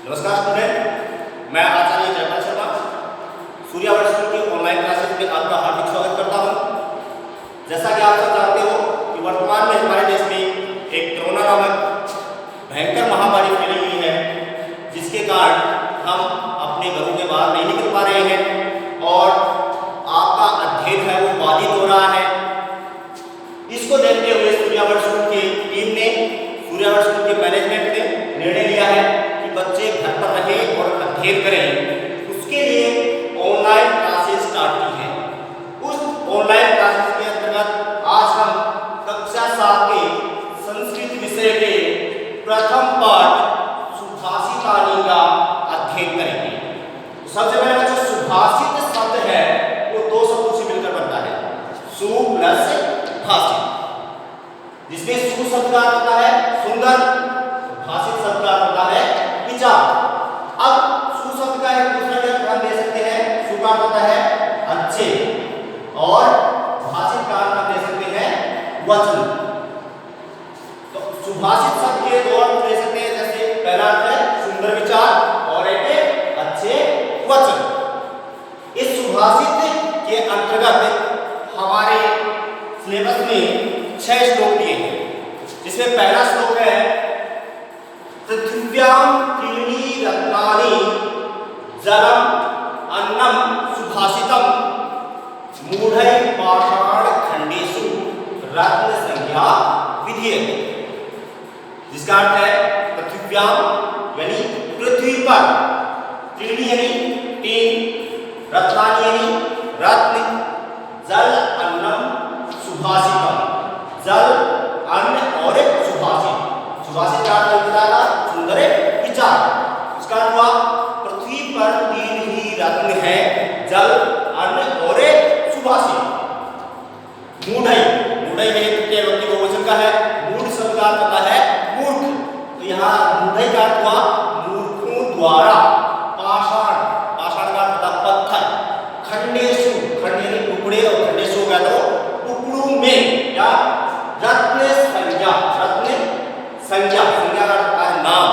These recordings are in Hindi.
नमस्कार स्टूडेंट, मैं आचार्य जयपाल शर्मा सूर्यावर्त स्कूल की ऑनलाइन क्लासेस में आपका हार्दिक स्वागत करता हूं। जैसा कि आप सब जानते हो कि वर्तमान में हमारे देश में एक कोरोना नामक भयंकर महामारी फैली हुई है, जिसके कारण हम अपने घरों के बाहर नहीं निकल पा रहे हैं और आपका अध्ययन है वो बाधित हो रहा है। इसको देखते हुए सूर्यावर्त स्कूल की टीम ने, सूर्यावर्त स्कूल के मैनेजमेंट ने निर्णय लिया है कि बच्चे घर पर रहें और अध्ययन करें। उसके लिए ऑनलाइन क्लासेस स्टार्ट की है। उस ऑनलाइन क्लासेस के अंतर्गत आज हम कक्षा 7 के संस्कृत विषय के प्रथम पाठ सुभाषितानी का अध्ययन करेंगे। सबसे पहले बच्चों, सुभाषित शब्द है वो दो शब्दों से मिलकर बनता है, सु प्लस भाषित, जिसमें सु शब्द का अर्थ होता है सुंदर, भाषित शब्द का अर्थ होता है विचार। अब सु शब्द का एक दूसरा अर्थ हम दे सकते हैं, सु का अर्थ होता है अच्छे और भाषित का अर्थ हम दे सकते हैं वचन। तो सुभाषित शब्द के दो अर्थ दे सकते हैं, जैसे पहला अर्थ है सुंदर विचार और एक अच्छे वचन। इस सुभाषित के अंतर्गत हमारे सिलेबस में 6 श्लोक दिए हैं, जिसमें पहला श्लोक है पृथिव्याम त्रीणि रत्नानि जलम अन्नम सुभाषितम मूढ़ै पाषाण खंडेषु रत्न संज्ञा विधीयते। जिसका अर्थ है पृथिव्याम यानी पृथ्वी पर, त्रीणि यानी 3, रत्नानि यानी रत्न, जल अन्नम सुभाषितम, जल अन्न और सुभाषित। सुभाषित का अर्थ होता है सुंदर विचार। इसका अर्थ हुआ पृथ्वी पर 3 ही रत्न है, जल अन्न और सुभाषित। मूढ़ै, मूढ़ै में तृतीय व्यक्ति बहुवचन का है, मूढ़ शब्द का अर्थ होता है मूर्ख। तो यहाँ मूढ़ै का अर्थ हुआ मूर्खों द्वारा, पाषाण, पाषाण का अर्थ होता पत्थर, खंडेषु, खंड यानी टुकड़े और खंडेषु का तो टुकड़ों में, या रत्न संज्ञा, रत्न संज्ञा, संज्ञा का अर्थ है नाम,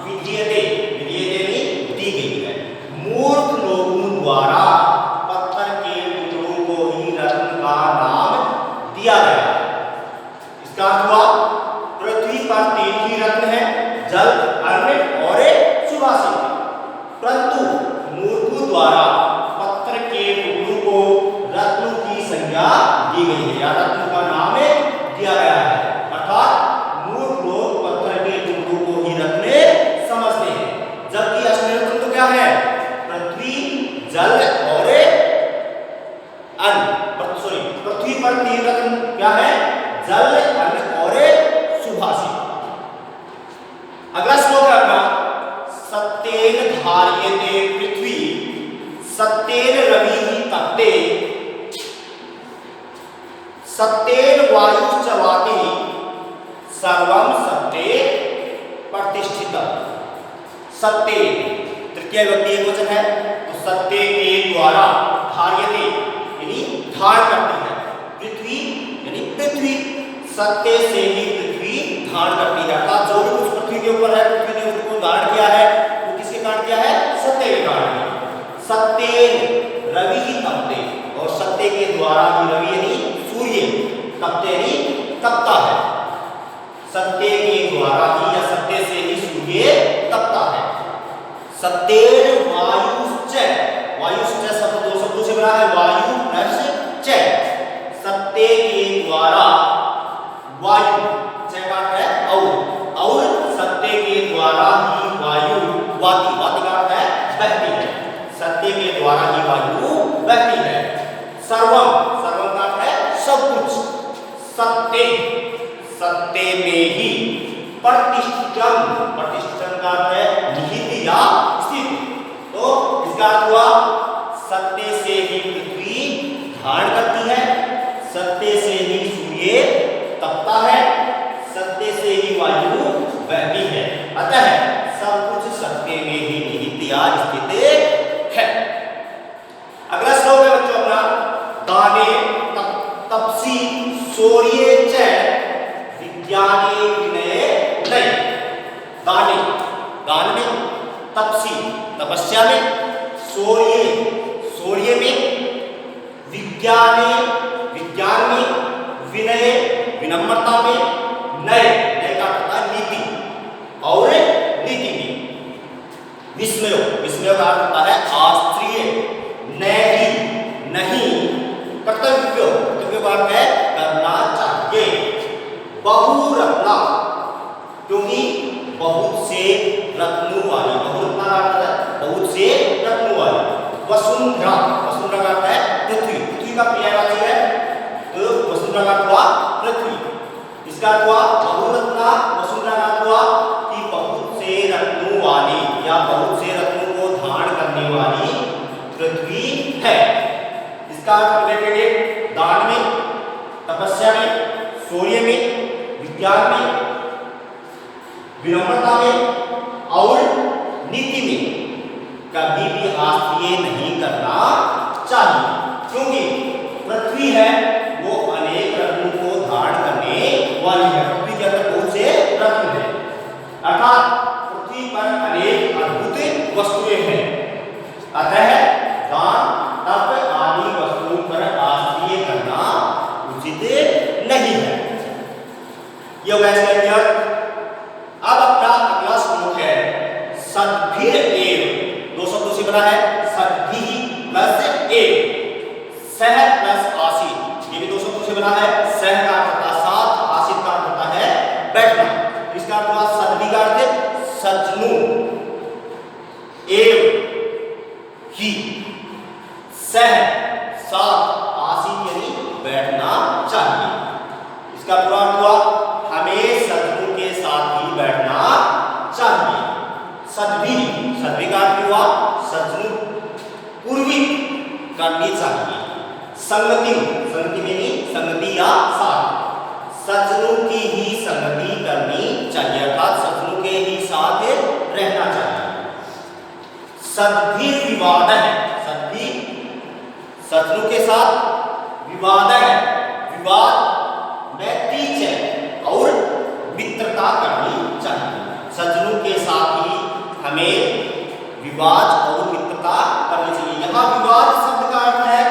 विधीयते, विधीयते में दी गई है। मूर्ख लोगों द्वारा पत्थर के टुकड़ों को ही रत्न का नाम दिया गया है। इसका अर्थ हुआ पृथ्वी पर 3 ही रत्न है, जल, अन्न और सुभाषित, परंतु मूर्खों द्वारा पत्थर के टुकड़ों को रत्नों की संज्ञा दी गई है, या रत्नों का नाम दिया गया है। अर्थात मूर्ख लोग पत्थर के टुकड़ों को ही रत्न समझते हैं, जबकि असली रत्न तो क्या है? पृथ्वी, जल और अन्न। पृथ्वी पर 3 रत्न क्या है? जल, अन्न और सुभाषित। अगला श्लोक है अपना, सत्येन धार्यते पृथ्वी सत्येन रविः तप्ते सत्येन वायुश्च वाति सर्वं सत्ये प्रतिष्ठितम्। सत्य तृतीय व्यक्ति एकवचन है, तो सत्य के द्वारा धार्यते यानी धारण करती है, पृथ्वी यानी पृथ्वी, सत्य से ही पृथ्वी धारण करती है। अर्थात जो भी कुछ पृथ्वी के ऊपर है, पृथ्वी ने उसको धारण किया है, वो किसके कारण किया है? सत्य के कारण। सत्येन रविः तप्ते, और सत्य के द्वारा ही रवि यानी सूर्य, तप्ते यानी तपता है। सत्य के द्वारा ही या सत्य से ही सूर्य तपता है। सत्येन वायुश्च, वायुश्च शब्द दो शब्दों से बना है, वायु प्लस च। सत्य के द्वारा वायु, च का अर्थ है और सत्य के द्वारा ही वायु वाति, वाति का अर्थ है बहती है, सत्य के द्वारा ही वायु बहती है। सर्वम, सर्वम का अर्थ है सब कुछ, सत्य, सत्य में ही, प्रतिष्ठितम्, प्रतिष्ठितम् का अर्थ है निहित या स्थित। तो इसका अर्थ हुआ सत्य से ही पृथ्वी धारण करती है, सत्य से ही सूर्य तपता है, सत्य से ही वायु बहती है। अतः सब कुछ सत्य में ही निहित या स्थित है। अगला श्लोक है बच्चों अपना, दाने तपसी शौर्ये च विज्ञाने विनये नहीं। दाने, दान नहीं, तपसी तपस्या में, शौर्य शौर्य में, विज्ञाने विज्ञान में, विनय विनम्रता में, नय नय का अर्थ है नीति और नीति में, विस्मय विस्मय का अर्थ होता है आश्चर्य, नहीं नहीं, कर्तव्य कर्तव्य का अर्थ है करना चाहिए, बहुरत्ना क्योंकि बहुत से रत्नों वाली, बहुरत्ना का अर्थ है बहुत से रत्नों वाली, वसुंधरा वसुंधरा का अर्थ है पृथ्वी, पृथ्वी का पर्यायवाची है तो वसुंधरा का अर्थ हुआ पृथ्वी, इसका अर्थ हुआ बहुरत्ना, वसुंधरा का अर्थ हुआ कि बहुत से रत्नों वाली या बहुत से रत्नों को धारण करने वाली पृथ्वी है। इसका अर्थ देखेंगे दान में, तपस्या में, शौर्य में, विज्ञान में, विनम्रता में और नीति में कभी भी आश्चर्य नहीं करना चाहिए, क्योंकि पृथ्वी है वो अनेक रत्नों को धारण करने वाली है, पृथ्वी के अंदर बहुत से रत्न है, अर्थात पृथ्वी पर अनेक अद्भुत वस्तुएं हैं, अतः दान तप आदि वस्तुओं पर आश्चर्य करना उचित नहीं है। यह वैसे अब अपना अगला श्लोक है सद्भिर एव, दो शब्दों से बना है, सद्भि प्लस एव, सह प्लस आसीत, ये भी दो शब्दों से बना है, सह का अर्थ होता है साथ, आसीत का अर्थ होता है बैठना, इसका अर्थ हुआ सद्भि का अर्थ सज्जनों, एव ही, सह साथ, आसीत यानी बैठना चाहिए, इसका अर्थ हुआ हमें सज्जनों के साथ ही बैठना चाहिए, सद्भि सद्भि का अर्थ हुआ सज्जनों पूर्विक करनी चाहिए, संगति संगति में संगति या साथ, सज्जनों की ही संगति करनी चाहिए, अर्थात सज्जनों के ही साथ रहना चाहिए। सद्भि विवाद है, सद्भि सज्जनों के साथ विवाद है, विवाद में तीच है और मित्रता करनी चाहिए, सज्जनों के साथ ही हमें विवाद और मित्रता करनी चाहिए। यहाँ विवाद शब्द का अर्थ है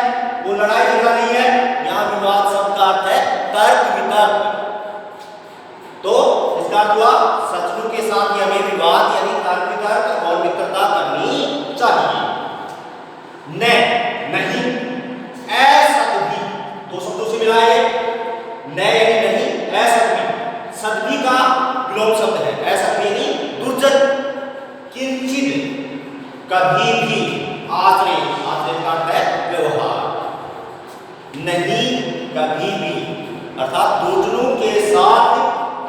वो लड़ाई झगड़ा नहीं है, यहाँ विवाद शब्द का अर्थ है तर्क वितर्क, तो इसका अर्थ हुआ सज्जनों के साथ ही हमें विवाद यानी तर्क वितर्क और मित्रता करनी चाहिए। न नहीं, असद्भि दो शब्दों से मिला है, न यानी नहीं, असद्भि सद्भि का विलोम शब्द है, असद्भि यानी दुर्जन, किंचित कभी भी, आश्रय आश्रय का अर्थ है व्यवहार, नहीं कभी भी अर्थात दुर्जनों के साथ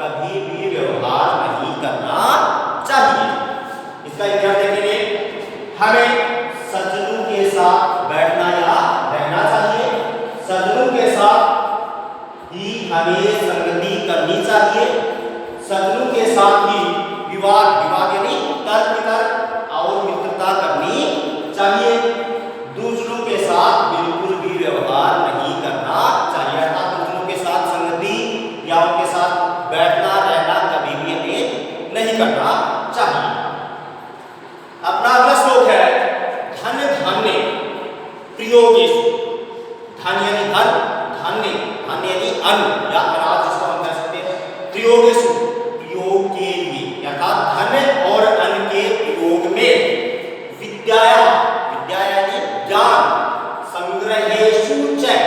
कभी भी व्यवहार नहीं करना चाहिए। इसका इतिहास देखेंगे, हमें सज्जनों के साथ बैठना या रहना चाहिए, सज्जनों के साथ ही हमें संगति करनी चाहिए, सज्जनों के साथ ही विवाद विवाद यानी तर्क वितर्क और मित्रता करनी चाहिए, दूसरों के साथ बिल्कुल भी व्यवहार नहीं करना चाहिए, अर्थात दूसरों के साथ संगति या उनके साथ बैठना रहना कभी भी हमें नहीं करना चाहिए। अपना अगला श्लोक है धन धान्य प्रयोगेषु, धन यानी धन, धान्य धान्य यानी अन्न या अनाज जिसको हम कह सकते हैं, प्रयोगेषु प्रयोग के लिए अर्थात धन और अन्न के प्रयोग में, विद्या विद्या यानी ज्ञान, संग्रहेषु च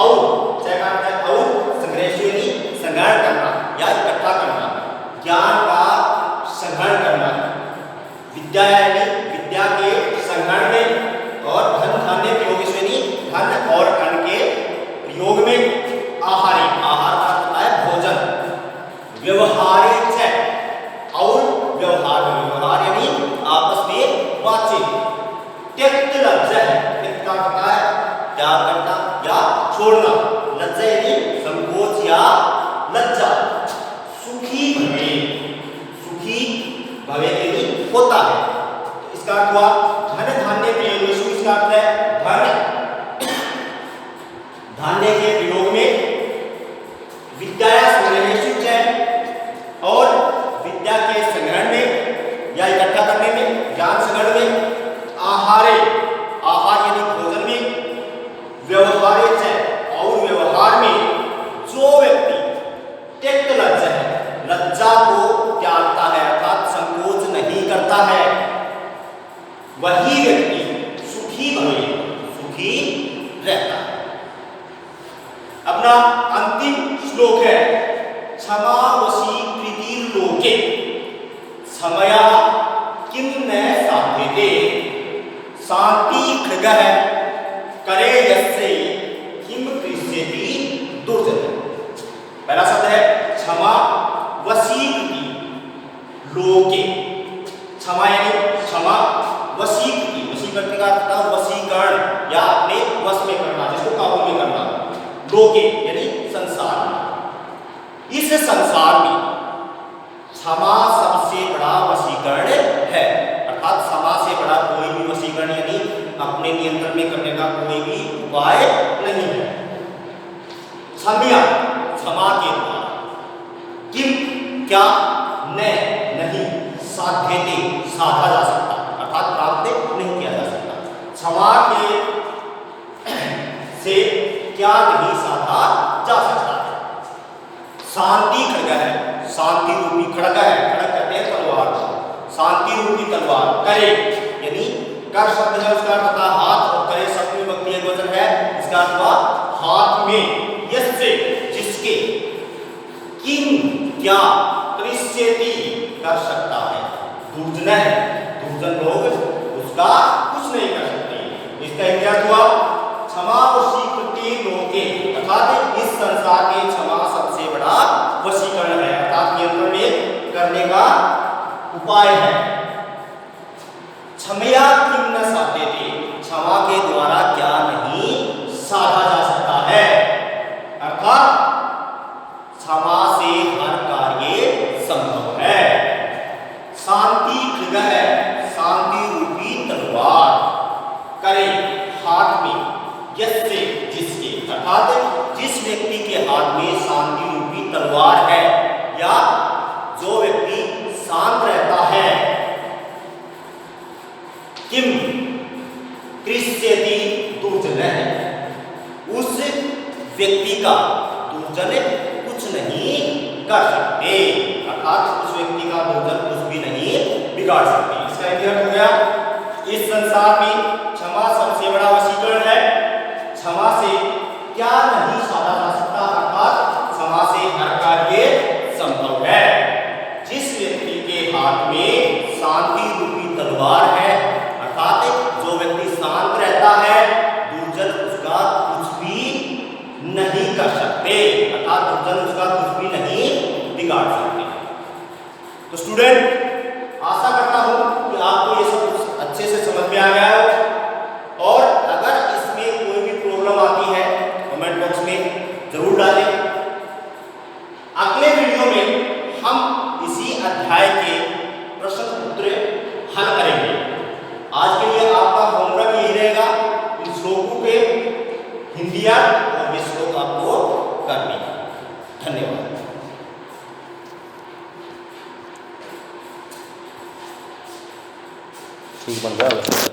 और च का अर्थ है और, संग्रहेषु यानी संग्रहण करना या इकट्ठा करना, ज्ञान का संग्रहण करना, विद्या यानी विद्या के संग्रहण में, और धन धान्य प्रयोगेषु यानी धन और अन्न के प्रयोग में, आहारी आहार का अर्थ होता है भोजन, व्यवहारे च और व्यवहार में, व्यवहार यानी आपस में बातचीत, त्यक्त लज्जा है, त्यक्त का होता है त्याग करना या छोड़ना, लज्जा यानी संकोच या लज्जा, सुखी भवे, सुखी भवे यानी होता है, तो इसका अर्थ हुआ धन धान्य प्रयोगेषु, इसका अर्थ है धन धान्य के प्रयोग में, विद्या संग्रहेषु च और विद्या के संग्रहण में या इकट्ठा करने में, ज्ञान करता है वही व्यक्ति सुखी रहता है। अपना अंतिम श्लोक है क्षमा वशी प्रीतिर्लोके समया किम न साध्यते शांति खगः करे यस्य किम कृष्यति दुर्जन। पहला शब्द है क्षमा वशीकृति लोके। क्षमा यानी क्षमा, वशीकृति वशीकृति का अर्थ है वशीकरण या अपने वश में करना, जिसको काबू में करना। लोके यानी संसार में। इस संसार में क्षमा सबसे बड़ा वशीकरण है, अर्थात क्षमा से बड़ा कोई भी वशीकरण यानी अपने नियंत्रण में करने का कोई भी उपाय नहीं है। क्षमा क्षमा के द्वारा किम क्या न नहीं साध्यते साधा जा सकता, अर्थात प्राप्त नहीं किया जा सकता। क्षमा के से क्या नहीं साधा जा सकता है। शांति खड्ग है, शांति रूपी खड्ग है, खड्ग कहते हैं तलवार को, शांति रूपी तलवार। करे यानी कर शब्द है, उसका अर्थ है हाथ, और करे शब्द विभक्ति एकवचन है, इसका अर्थ हुआ हाथ में, यस्य जिसके, किम क्या, कृष्यति कर सकता है, दुर्जन है, दुर्जन लोग उसका कुछ नहीं कर सकते। इसका क्या हुआ क्षमा वशीकृति लोके, अर्थात इस संसार के क्षमा सबसे बड़ा वशीकरण है, अर्थात नियंत्रण में करने का उपाय है। क्षमया किम न साध्यते, क्षमा के द्वारा क्या नहीं साधा जा सकता है, अर्थात क्षमा से हर कार्य संभव है। शांति खड्ग है, शांति रूपी तलवार। करे हाथ में, यस्य जिसके, अर्थात जिस व्यक्ति के हाथ में शांति रूपी तलवार है या जो व्यक्ति शांत रहता है। किम कृष्यति दुर्जन है, उस व्यक्ति का दुर्जन कुछ नहीं कर सकते, अर्थात उस व्यक्ति का दुर्जन कुछ भी नहीं बिगाड़ सकते। इसका अर्थ हो गया इस संसार में क्षमा सबसे बड़ा वशीकरण है। क्षमा से क्या नहीं साधा जा सकता, अर्थात क्षमा से हर कार्य संभव है। जिस व्यक्ति के हाथ में शांति रूपी तलवार है, अर्थात जो व्यक्ति शांत रहता है, दुर्जन उसका कुछ भी नहीं कर सकते, अर्थात दुर्जन उसका कुछ भी नहीं बिगाड़ सकते। तो स्टूडेंट आशा करता हूं कि आपको ये सब अच्छे से समझ में आ गया है, और अगर इसमें कोई भी प्रॉब्लम आती है कमेंट बॉक्स में जरूर डालें। अगले वीडियो में हम इसी अध्याय के प्रश्न उत्तर हल करेंगे। आज के लिए आपका होमवर्क यही रहेगा, इन श्लोकों के हिंदी और ये श्लोक आपको करने। धन्यवाद। ठीक बन गया।